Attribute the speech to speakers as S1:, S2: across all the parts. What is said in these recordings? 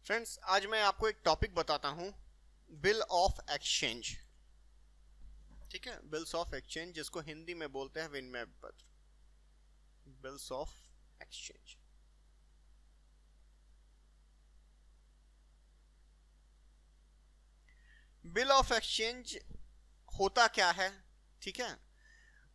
S1: Friends, आज मैं आपको एक टॉपिक बताता हूं, बिल ऑफ एक्सचेंज। ठीक है, बिल्स ऑफ एक्सचेंज, जिसको हिंदी में बोलते हैं विनिमय पत्र। Bills of exchange. Bill of exchange होता क्या है, ठीक है,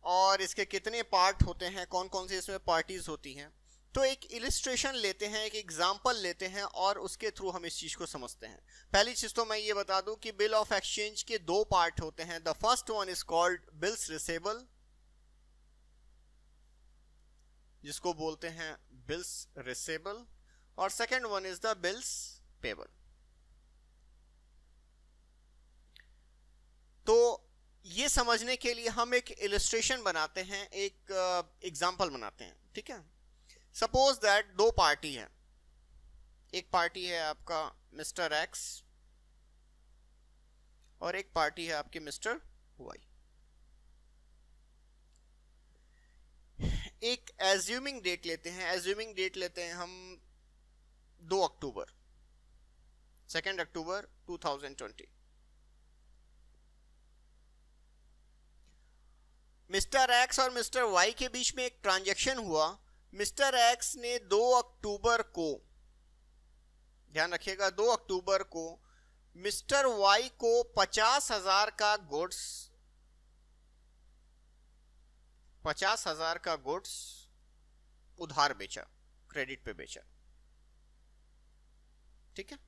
S1: और इसके कितने पार्ट होते हैं, कौन कौन से इसमें पार्टीज होती हैं। तो एक इलिस्ट्रेशन लेते हैं, एक एग्जांपल लेते हैं और उसके थ्रू हम इस चीज को समझते हैं। पहली चीज तो मैं ये बता दूं कि बिल ऑफ एक्सचेंज के दो पार्ट होते हैं। The first one is called bills receivable, जिसको बोलते हैं बिल्स रिसेबल, और second one is the bills payable. तो ये समझने के लिए हम एक इलिस्ट्रेशन बनाते हैं, एक एग्जांपल बनाते हैं। ठीक है, सपोज दैट दो पार्टी है। एक पार्टी है आपका मिस्टर एक्स और एक पार्टी है आपकी मिस्टर वाई। एक एज्यूमिंग डेट लेते हैं, एज्यूमिंग डेट लेते हैं हम 2 अक्टूबर, 2 अक्टूबर 2020। मिस्टर एक्स और मिस्टर वाई के बीच में एक ट्रांजैक्शन हुआ। मिस्टर एक्स ने 2 अक्टूबर को, ध्यान रखिएगा, 2 अक्टूबर को मिस्टर वाई को 50,000 का गुड्स, 50,000 का गुड्स उधार बेचा, क्रेडिट पे बेचा। ठीक है,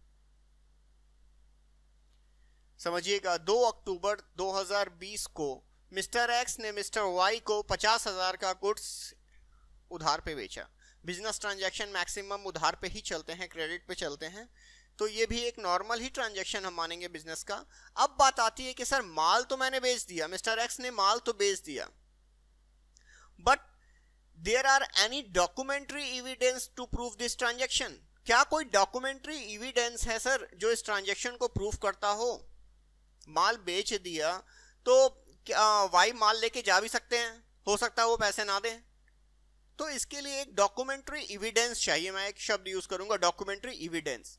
S1: समझिएगा, 2 अक्टूबर 2020 को मिस्टर एक्स ने मिस्टर वाई को 50,000 का गुड्स उधार पे बेचा। बिजनेस ट्रांजैक्शन मैक्सिमम उधार पे ही चलते हैं, क्रेडिट पे चलते हैं, तो ये भी एक नॉर्मल ही ट्रांजैक्शन हम मानेंगे बिजनेस का। अब बात आती है कि सर माल तो मैंने बेच दिया, मिस्टर एक्स ने माल तो बेच दिया, but there are any documentary evidence to prove this transaction. क्या कोई डॉक्यूमेंट्री एविडेंस है सर जो इस ट्रांजैक्शन को प्रूव करता हो? माल बेच दिया तो वाई माल लेके जा भी सकते हैं, हो सकता है वो पैसे ना दें, तो इसके लिए एक डॉक्यूमेंट्री एविडेंस चाहिए। मैं एक शब्द यूज करूंगा, डॉक्यूमेंट्री एविडेंस,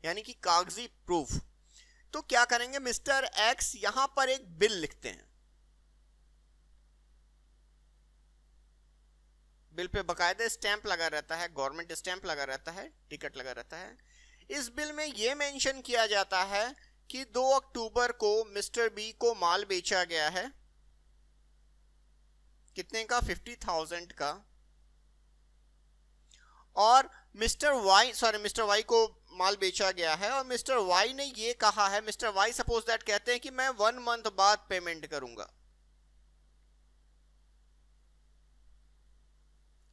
S1: यानी कि कागजी प्रूफ। तो क्या करेंगे, मिस्टर एक्स यहां पर एक बिल लिखते हैं। बिल पे बकायदा स्टैंप लगा रहता है, गवर्नमेंट स्टैंप लगा रहता है, टिकट लगा रहता है। इस बिल में यह मेंशन किया जाता है कि 2 अक्टूबर को मिस्टर बी को माल बेचा गया है, कितने का, 50,000 का, और मिस्टर वाई को माल बेचा गया है, और मिस्टर वाई ने ये कहा है, मिस्टर वाई सपोज दैट कहते हैं कि मैं 1 मंथ बाद पेमेंट करूंगा।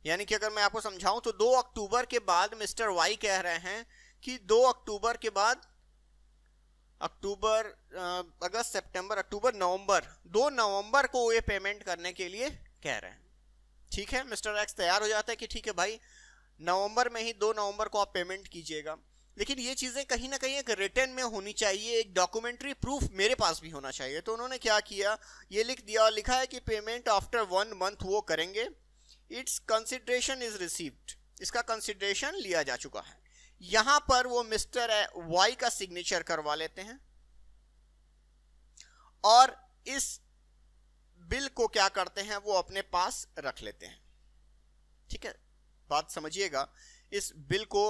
S1: यानी कि अगर मैं आपको समझाऊं तो 2 अक्टूबर के बाद मिस्टर वाई कह रहे हैं कि 2 अक्टूबर के बाद, अक्टूबर, अगस्त, सितंबर, अक्टूबर, नवंबर, 2 नवंबर को ये पेमेंट करने के लिए कह रहे हैं। ठीक है, मिस्टर एक्स तैयार हो जाता है कि ठीक है भाई, नवंबर में ही 2 नवंबर को आप पेमेंट कीजिएगा। लेकिन ये चीजें कहीं ना कहीं एक रिटर्न में होनी चाहिए, एक डॉक्यूमेंट्री प्रूफ मेरे पास भी होना चाहिए। तो उन्होंने क्या किया, ये लिख दिया और लिखा है कि पेमेंट आफ्टर 1 मंथ वो करेंगे, इट्स कंसिडरेशन इज रिसीव्ड, इसका कंसिडरेशन लिया जा चुका है। यहां पर वो मिस्टर वाई का सिग्नेचर करवा लेते हैं और इस बिल को क्या करते हैं, वो अपने पास रख लेते हैं। ठीक है, बात समझिएगा, इस बिल को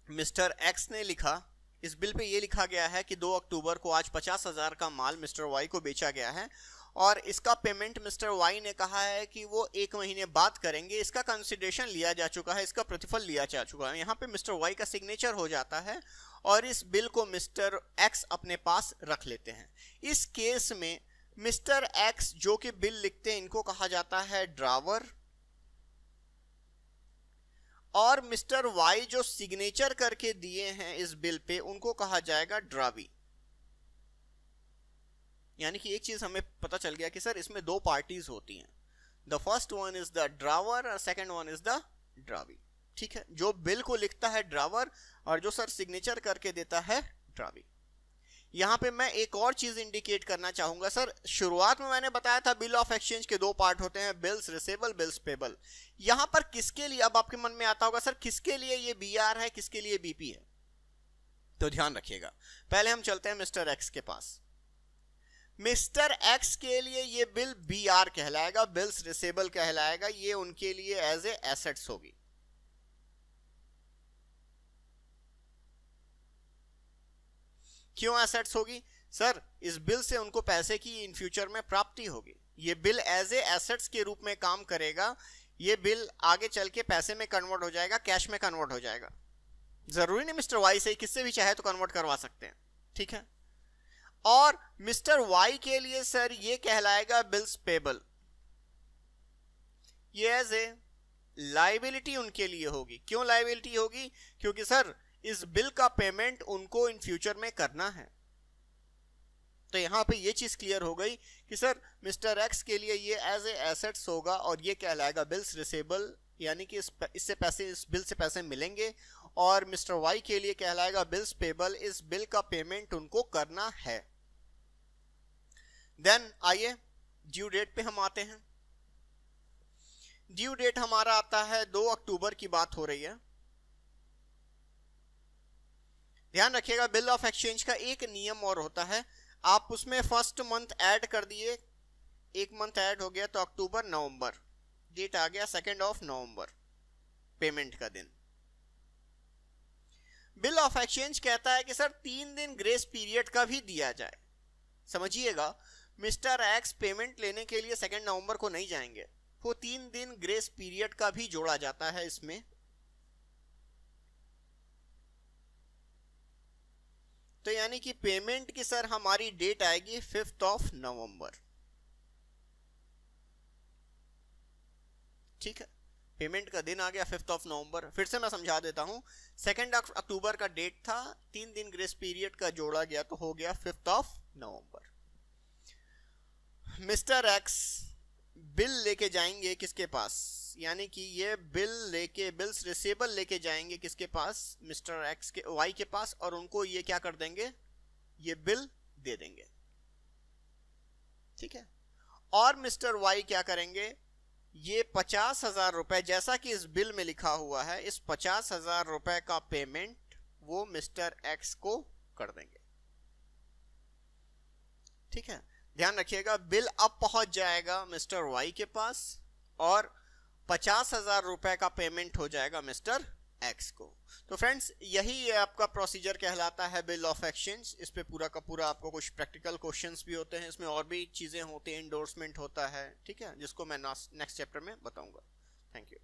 S1: मिस्टर एक्स ने लिखा। इस बिल पे ये लिखा गया है कि 2 अक्टूबर को आज 50,000 का माल मिस्टर वाई को बेचा गया है और इसका पेमेंट मिस्टर वाई ने कहा है कि वो 1 महीने बाद करेंगे। इसका कंसिडरेशन लिया जा चुका है, इसका प्रतिफल लिया जा चुका है। यहाँ पे मिस्टर वाई का सिग्नेचर हो जाता है और इस बिल को मिस्टर एक्स अपने पास रख लेते हैं। इस केस में मिस्टर एक्स जो कि बिल लिखते हैं, इनको कहा जाता है ड्रावर, और मिस्टर वाई जो सिग्नेचर करके दिए हैं इस बिल पे, उनको कहा जाएगा ड्रावी। यानी कि एक चीज हमें पता चल गया कि सर इसमें 2 पार्टीज होती हैं, the first one is the drawer और सेकंड वन इज द ड्रावी। ठीक है, जो बिल को लिखता है ड्रावर और जो सर सिग्नेचर करके देता है ड्रावी। यहां पे मैं एक और चीज इंडिकेट करना चाहूंगा सर, शुरुआत में मैंने बताया था बिल ऑफ एक्सचेंज के 2 पार्ट होते हैं, बिल्स रिसेबल, बिल्स पेबल। यहां पर किसके लिए, अब आपके मन में आता होगा सर किसके लिए ये बीआर है, किसके लिए बीपी है। तो ध्यान रखिएगा, पहले हम चलते हैं मिस्टर एक्स के पास। मिस्टर एक्स के लिए ये बिल BR कहलाएगा, बिल्स रिसेबल कहलाएगा, ये उनके लिए एज ए एसेट्स होगी। क्यों एसेट्स होगी सर? इस बिल से उनको पैसे की इन फ्यूचर में प्राप्ति होगी। ये बिल एज ए एसेट्स के रूप में काम करेगा। ये बिल आगे चल के पैसे में कन्वर्ट हो जाएगा, कैश में कन्वर्ट हो जाएगा। जरूरी नहीं मिस्टर वाई से, किससे भी चाहे तो कन्वर्ट करवा सकते हैं, ठीक है। और मिस्टर वाई के लिए सर ये कहलाएगा बिल्स पेबल, ये एज ए लायबिलिटी उनके लिए होगी। क्यों लायबिलिटी होगी? क्योंकि सर इस बिल का पेमेंट उनको इन फ्यूचर में करना है। तो यहां पे ये चीज क्लियर हो गई कि सर मिस्टर एक्स के लिए ये एज ए एसेट्स होगा और ये कहलाएगा बिल्स रिसेबल, यानी कि इससे पैसे, इस बिल से पैसे मिलेंगे। और मिस्टर वाई के लिए कहलाएगा बिल्स पेबल, इस बिल का पेमेंट उनको करना है। देन आइए ड्यू डेट पे हम आते हैं। ड्यू डेट हमारा आता है 2 अक्टूबर की बात हो रही है। ध्यान रखिएगा, बिल ऑफ एक्सचेंज का एक नियम और होता है, आप उसमें फर्स्ट मंथ ऐड कर दिए, एक मंथ ऐड हो गया तो अक्टूबर नवंबर, डेट आ गया 2 नवंबर, पेमेंट का दिन। बिल ऑफ एक्सचेंज कहता है कि सर 3 दिन ग्रेस पीरियड का भी दिया जाए। समझिएगा, मिस्टर एक्स पेमेंट लेने के लिए 2 नवंबर को नहीं जाएंगे, वो 3 दिन ग्रेस पीरियड का भी जोड़ा जाता है इसमें। तो यानी कि पेमेंट की सर हमारी डेट आएगी 5 नवंबर, ठीक है। पेमेंट का दिन आ गया 5 नवंबर। फिर से मैं समझा देता हूं, 2 अक्टूबर का डेट था, 3 दिन ग्रेस पीरियड का जोड़ा गया तो हो गया 5 नवंबर। मिस्टर एक्स बिल लेके जाएंगे किसके पास? यानी कि ये बिल लेके, बिल्स रिसेबल लेके जाएंगे किसके पास? मिस्टर एक्स के, वाई के पास, और उनको ये क्या कर देंगे? ये बिल दे देंगे, ठीक है। और मिस्टर वाई क्या करेंगे? ये 50,000 रुपए, जैसा कि इस बिल में लिखा हुआ है, इस 50,000 रुपए का पेमेंट वो मिस्टर एक्स को कर देंगे, ठीक है। ध्यान रखिएगा, बिल अब पहुंच जाएगा मिस्टर वाई के पास और 50,000 रुपए का पेमेंट हो जाएगा मिस्टर एक्स को। तो फ्रेंड्स, यही आपका प्रोसीजर कहलाता है बिल ऑफ एक्सचेंज। इस पे पूरा का पूरा आपको कुछ प्रैक्टिकल क्वेश्चंस भी होते हैं, इसमें और भी चीजें होती हैं, इंडोर्समेंट होता है, ठीक है, जिसको मैं नेक्स्ट चैप्टर में बताऊंगा। Thank you.